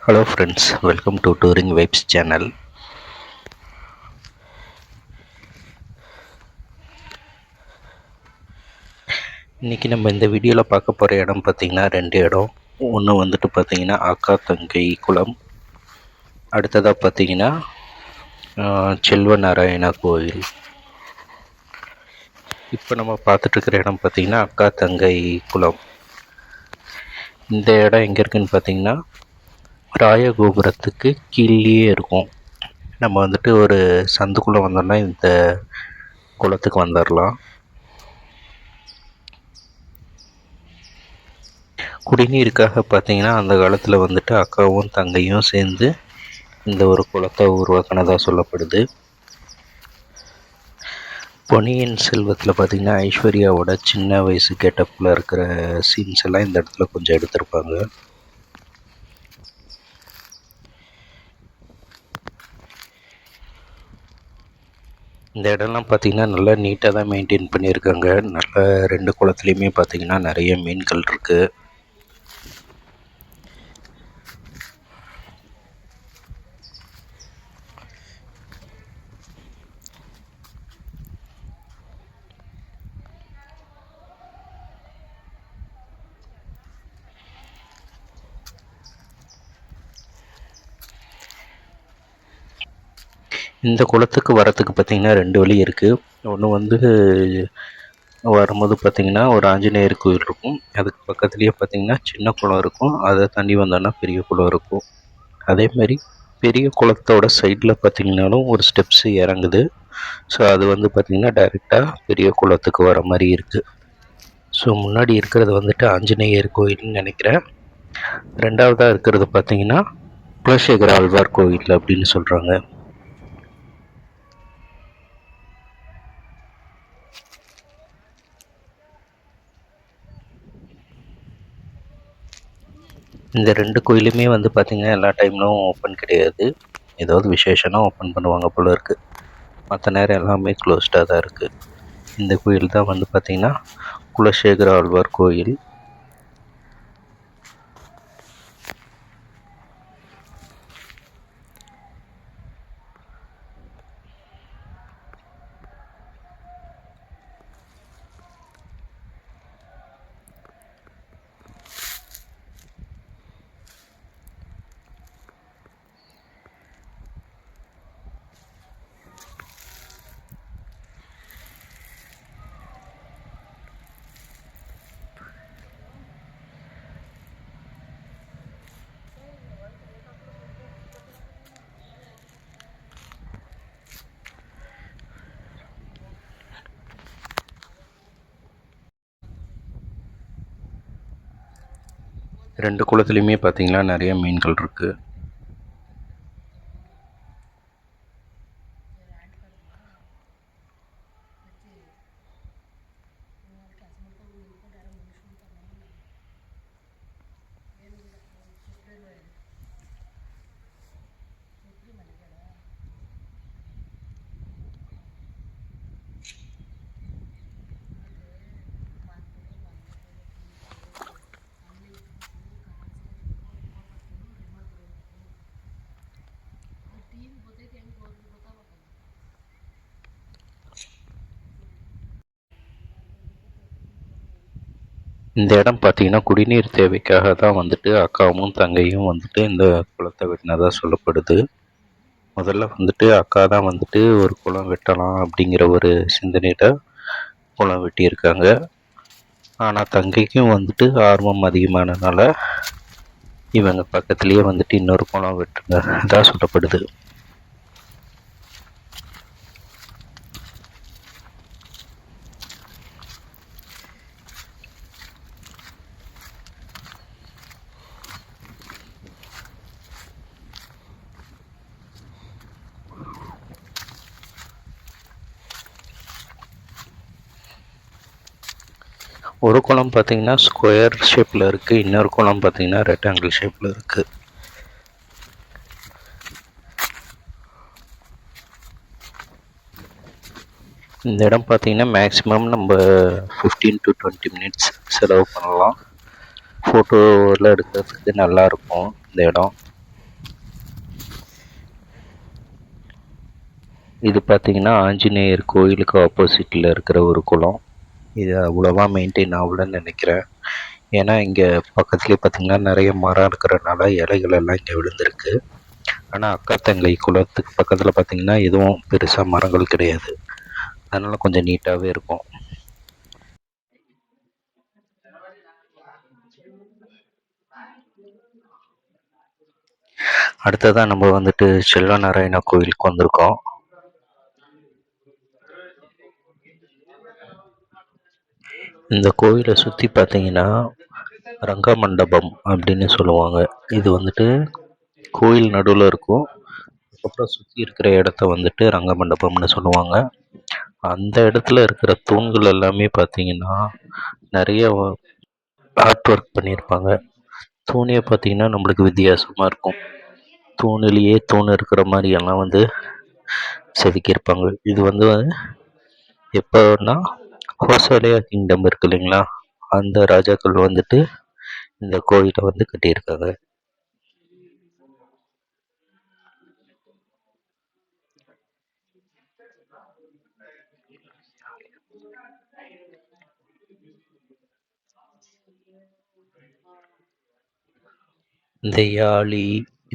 Hello friends, welcome to Touring Vibes channel. இன்றைக்கி நம்ம இந்த வீடியோவில் பார்க்க போகிற இடம் பார்த்திங்கன்னா 2 இடம். ஒன்று வந்துட்டு பார்த்திங்கன்னா அக்கா தங்கை குளம், அடுத்ததாக பார்த்திங்கன்னா செல்வ நாராயணா கோயில். இப்போ நம்ம பார்த்துட்ருக்கிற இடம் பார்த்திங்கன்னா அக்கா தங்கை குளம். இந்த இடம் எங்கே இருக்குதுன்னு பார்த்திங்கன்னா ராயகோபுரத்துக்கு கீழே இருக்கும். நம்ம வந்துட்டு ஒரு சந்துக்குள்ளே வந்தோம்னா இந்த குளத்துக்கு வந்துடலாம். குடிநீருக்காக பார்த்தீங்கன்னா அந்த காலத்தில் வந்துட்டு அக்காவும் தங்கையும் சேர்ந்து இந்த ஒரு குளத்தை உருவாக்கினதாக சொல்லப்படுது. பொன்னியின் செல்வத்தில் பார்த்திங்கன்னா ஐஸ்வர்யாவோட சின்ன வயசு கெட்டப்பில் இருக்கிற சீன்ஸ் எல்லாம் இந்த இடத்துல கொஞ்சம் எடுத்திருப்பாங்க. இந்த இடம்லாம் பார்த்திங்கன்னா நல்லா நீட்டாக தான் மெயின்டைன் பண்ணியிருக்காங்க. நல்லா 2 குளத்துலேயுமே பார்த்திங்கன்னா நிறைய மீன்கள் இருக்குது. இந்த குளத்துக்கு வரத்துக்கு பார்த்திங்கன்னா 2 வழி இருக்குது. ஒன்று வந்து வரும்போது பார்த்திங்கன்னா ஒரு ஆஞ்சநேயர் கோயில் இருக்கும். அதுக்கு பக்கத்துலேயே பார்த்திங்கன்னா சின்ன குளம் இருக்கும். அதை தாண்டி வந்தோன்னா பெரிய குளம் இருக்கும். அதேமாதிரி பெரிய குளத்தோட சைடில் பார்த்திங்கனாலும் ஒரு ஸ்டெப்ஸு இறங்குது. ஸோ அது வந்து பார்த்திங்கன்னா டைரெக்டாக பெரிய குளத்துக்கு வர மாதிரி இருக்குது. ஸோ முன்னாடி இருக்கிறது வந்துட்டு ஆஞ்சநேயர் கோயில்னு நினைக்கிறேன். 2வதாக இருக்கிறது பார்த்திங்கன்னா குலசேகர ஆழ்வார் கோயில் அப்படின்னு சொல்கிறாங்க. இந்த 2 கோயிலுமே வந்து பார்த்திங்கன்னா எல்லா டைம்லும் ஓப்பன் கிடையாது. ஏதாவது விசேஷம்னா ஓப்பன் பண்ணுவாங்க போல இருக்குது. மற்ற நேரம் எல்லாமே க்ளோஸ்டாக தான் இருக்குது. இந்த கோயில் தான் வந்து பார்த்திங்கன்னா குலசேகர ஆழ்வார் கோயில். ரெண்டு குளத்துலையுமே பார்த்திங்கன்னா நிறைய மீன்கள் இருக்குது. இந்த இடம் பார்த்திங்கன்னா குடிநீர் தேவைக்காக தான் வந்துட்டு அக்காவும் தங்கையும் வந்துட்டு இந்த குளத்தை வெட்டினதாக சொல்லப்படுது. முதல்ல வந்துட்டு அக்கா தான் வந்துட்டு ஒரு குளம் வெட்டலாம் அப்படிங்கிற ஒரு சிந்தனையில் குளம் வெட்டியிருக்காங்க. ஆனால் தங்கைக்கும் வந்துட்டு ஆர்வம் அதிகமானதுனால இவங்க பக்கத்துலேயே வந்துட்டு இன்னொரு குளம் வெட்டுனதாக சொல்லப்படுது. ஒரு குளம் பார்த்திங்கன்னா ஸ்கொயர் ஷேப்பில் இருக்குது, இன்னொரு குளம் பார்த்திங்கன்னா ரெக்டாங்கிள் ஷேப்பில் இருக்குது. இந்த இடம் பார்த்திங்கன்னா மேக்ஸிமம் நம்ம 15 to 20 மினிட்ஸ் செலவு பண்ணலாம். ஃபோட்டோவில் எடுக்கிறதுக்கு நல்லாயிருக்கும் இந்த இடம். இது பார்த்திங்கன்னா ஆஞ்சநேயர் கோயிலுக்கு ஆப்போசிட்டில் இருக்கிற ஒரு குளம். இது அவ்வளோவா மெயின்டைன் ஆகலன்னு நினைக்கிறேன். ஏன்னா இங்கே பக்கத்துலேயே பார்த்திங்கன்னா நிறைய மரம் இருக்கிறனால இலைகள் எல்லாம் இங்கே விழுந்திருக்கு. ஆனால் அக்கா தங்கை குளத்துக்கு பக்கத்தில் பார்த்திங்கன்னா எதுவும் பெருசாக மரங்கள் கிடையாது. அதனால் கொஞ்சம் நீட்டாகவே இருக்கும். அடுத்ததான் நம்ம வந்துட்டு செல்வநாராயண கோயிலுக்கு வந்திருக்கோம். இந்த கோயிலை சுற்றி பார்த்தீங்கன்னா ரங்க மண்டபம் அப்படின்னு சொல்லுவாங்க. இது வந்துட்டு கோயில் நடுவில் இருக்கும். அதுக்கப்புறம் சுற்றி இருக்கிற இடத்த வந்துட்டு ரங்க மண்டபம்னு சொல்லுவாங்க. அந்த இடத்துல இருக்கிற தூண்கள் எல்லாமே பார்த்தீங்கன்னா நிறைய ஆர்ட் ஒர்க் பண்ணியிருப்பாங்க. தூணே பார்த்தீங்கன்னா நம்மளுக்கு வித்தியாசமாக இருக்கும். தூணிலேயே தூண் இருக்கிற மாதிரி எல்லாம் வந்து செதுக்கியிருப்பாங்க. இது வந்து எப்போன்னா ஹோசோலியா கிங்டம் இருக்கு இல்லைங்களா, அந்த ராஜாக்கள் வந்துட்டு இந்த கோயிலை வந்து கட்டியிருக்காங்க. இந்த யாழி,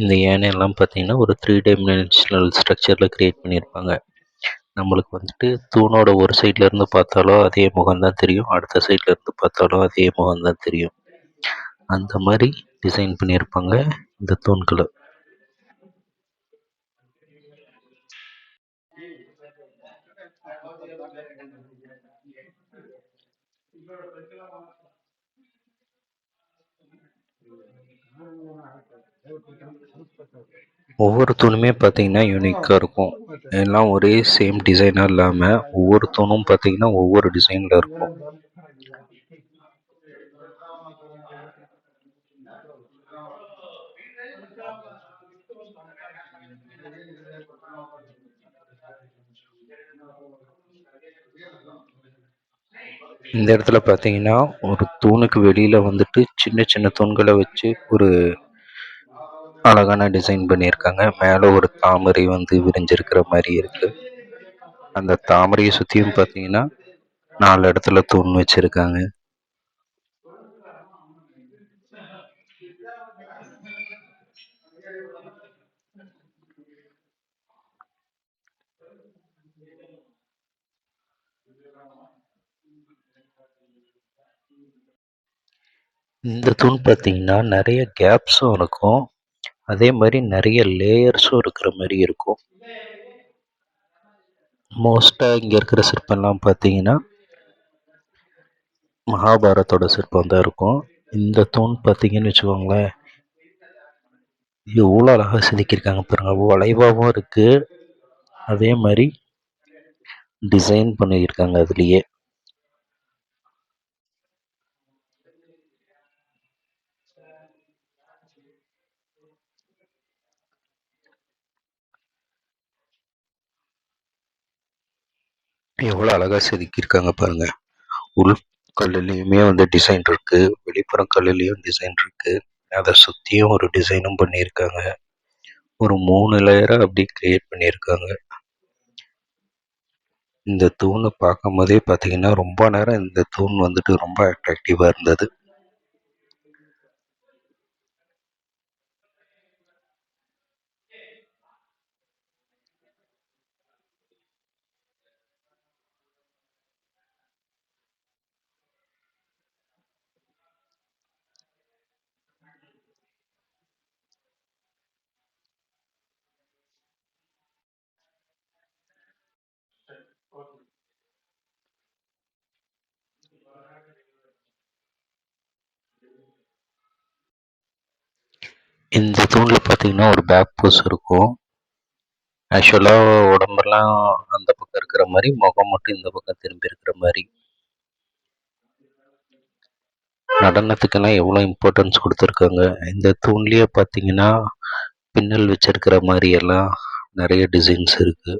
இந்த யானையெல்லாம் பார்த்தீங்கன்னா ஒரு 3 டைமென்ஷனல் ஸ்ட்ரக்சரில் க்ரியேட் பண்ணியிருப்பாங்க. நம்மளுக்கு வந்துட்டு தூணோட ஒரு சைட்ல இருந்து பார்த்தாலும் அதே முகம் தான் தெரியும், அடுத்த சைட்ல இருந்து பார்த்தாலும் அதே முகம் தான் தெரியும். அந்த மாதிரி டிசைன் பண்ணியிருப்பாங்க இந்த தூண்களை. ஒவ்வொரு தூணுமே பார்த்தீங்கன்னா யூனிக்காக இருக்கும். எல்லாம் ஒரே சேம் டிசைனாக இல்லாமல் ஒவ்வொரு தூணும் பார்த்தீங்கன்னா ஒவ்வொரு டிசைனில் இருக்கும். இந்த இடத்துல பார்த்தீங்கன்னா ஒரு தூணுக்கு வெளியில் வந்துட்டு சின்ன சின்ன தூண்களை வச்சு ஒரு அழகான டிசைன் பண்ணியிருக்காங்க. மேலே ஒரு தாமரை வந்து விரிஞ்சிருக்கிற மாதிரி இருக்குது. அந்த தாமரையை சுற்றியும் பார்த்தீங்கன்னா 4 இடத்துல தூண் வச்சுருக்காங்க. இந்த தூண் பார்த்தீங்கன்னா நிறைய கேப்ஸும் இருக்கும், அதே மாதிரி நிறைய லேயர்ஸும் இருக்கிற மாதிரி இருக்கும். மோஸ்ட்டாக இங்கே இருக்கிற சிற்பம்லாம் பார்த்தீங்கன்னா மகாபாரத்தோட சிற்பம் தான் இருக்கும். இந்த தூண் பார்த்தீங்கன்னு வச்சுக்கோங்களேன், எவ்வளோ அழகாக செதுக்கியிருக்காங்க பாருங்க. வளைவாகவும் இருக்குது, அதே மாதிரி டிசைன் பண்ணியிருக்காங்க அதுலேயே. எவ்வளோ அழகாக செதுக்கியிருக்காங்க பாருங்க. உள் கல்லுலேயுமே வந்து டிசைன் இருக்கு, வெளிப்புறம் கல்லுலேயும் டிசைன் இருக்கு. அதை சுற்றியும் ஒரு டிசைனும் பண்ணியிருக்காங்க. ஒரு 3 லேயராக அப்படி கிரியேட் பண்ணியிருக்காங்க. இந்த தூணை பார்க்கும் போதே பார்த்தீங்கன்னா ரொம்ப நேரம் இந்த தூண் வந்துட்டு ரொம்ப அட்ராக்டிவாக இருந்தது. இந்த தூணில் பார்த்தீங்கன்னா ஒரு பேக் போஸ் இருக்கும். ஆக்சுவலாக உடம்பெல்லாம் அந்த பக்கம் இருக்கிற மாதிரி, முகம் மட்டும் இந்த பக்கம் திரும்பி இருக்கிற மாதிரி. நடனத்துக்கெல்லாம் எவ்வளோ இம்பார்ட்டன்ஸ் கொடுத்துருக்காங்க. இந்த தூண்லேயே பார்த்தீங்கன்னா பின்னல் வச்சிருக்கிற மாதிரி எல்லாம் நிறைய டிசைன்ஸ் இருக்குது.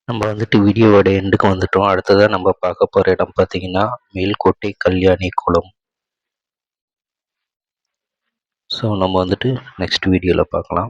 நம்ம வந்துட்டு வீடியோவோட எண்டுக்கு வந்துட்டோம். அடுத்ததாக நம்ம பார்க்க போகிற இடம் பார்த்தீங்கன்னா மேல்கோட்டை கல்யாணி குளம். ஸோ நம்ம வந்துட்டு நெக்ஸ்ட் வீடியோவில் பார்க்கலாம்.